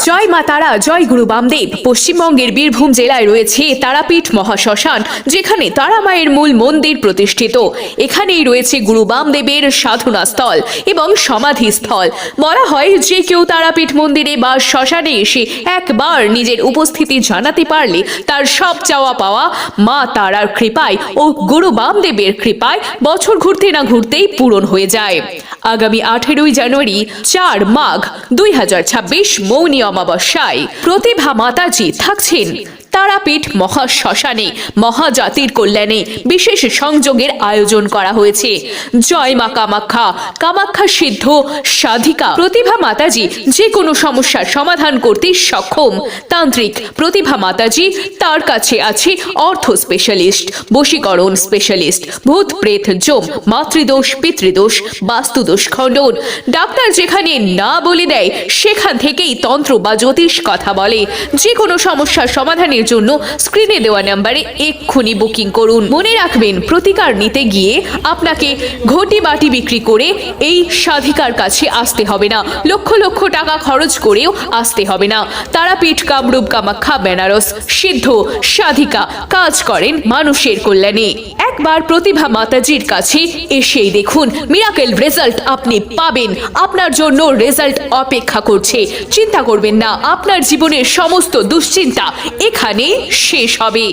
জয় মা তারা, জয় গুরু বামদেব। পশ্চিমবঙ্গের বীরভূম জেলায় রয়েছে তারাপীঠ মহাশ্মশান, যেখানে তারা মায়ের মূল মন্দির প্রতিষ্ঠিত। এখানেই রয়েছে গুরু বামদেবের সাধনা স্থল এবং সমাধিস্থল। বলা হয় যে কেউ তারাপীঠ মন্দিরে বা শ্মশানে এসে একবার নিজের উপস্থিতি জানাতে পারলে তার সব চাওয়া পাওয়া মা তারার কৃপায় ও গুরু বামদেবের কৃপায় বছর ঘুরতে না ঘুরতেই পূরণ হয়ে যায়। আগামী 18ই জানুয়ারি 4 মাঘ 2026 মৌনী অমাবস্যায় প্রতিভা মাতাজি থাকছেন তারাপীঠ মহাশ্মশানে। মহাজাতির কল্যাণে বিশেষ সংযোগের আয়োজন করা হয়েছে। জয় মা কামাখ্যা, কামাখ্যা সিদ্ধ সাধিকা প্রতিভা মাতাজি যে কোনো সমস্যার সমাধান করতে সক্ষম। তান্ত্রিক প্রতিভা মাতাজি, তার কাছে আছে অর্থ স্পেশালিস্ট, বশীকরণ স্পেশালিস্ট, ভূত প্রেত জম, মাতৃদোষ পিতৃদোষ, বাস্তুদোষ খণ্ডন। ডাক্তার যেখানে না বলে দেয় সেখান থেকেই তন্ত্র বা জ্যোতিষ কথা বলে। যে কোনো সমস্যার সমাধানের জন্য স্ক্রিনে দেওয়া নম্বরে এক্ষুনি বুকিং করুন। মনে রাখবেন, প্রতিকার নিতে গিয়ে আপনাকে ঘটি বাটি বিক্রি করে এই সাধিকার কাছে আসতে হবে না, লক্ষ লক্ষ টাকা খরচ করেও আসতে হবে না। তারাপীঠ কামরূপ কামাখ্যা বেনারস সিদ্ধ সাধিকা কাজ করেন মানুষের কল্যাণে। একবার প্রতিভা মাতাজির কাছে এসেই দেখুন, মিরাকেল রেজাল্ট আপনি পাবেন। আপনার জন্য রেজাল্ট অপেক্ষা করছে। চিন্তা করবেন না, আপনার জীবনের সমস্ত দুশ্চিন্তা এখানে শেষ হবে।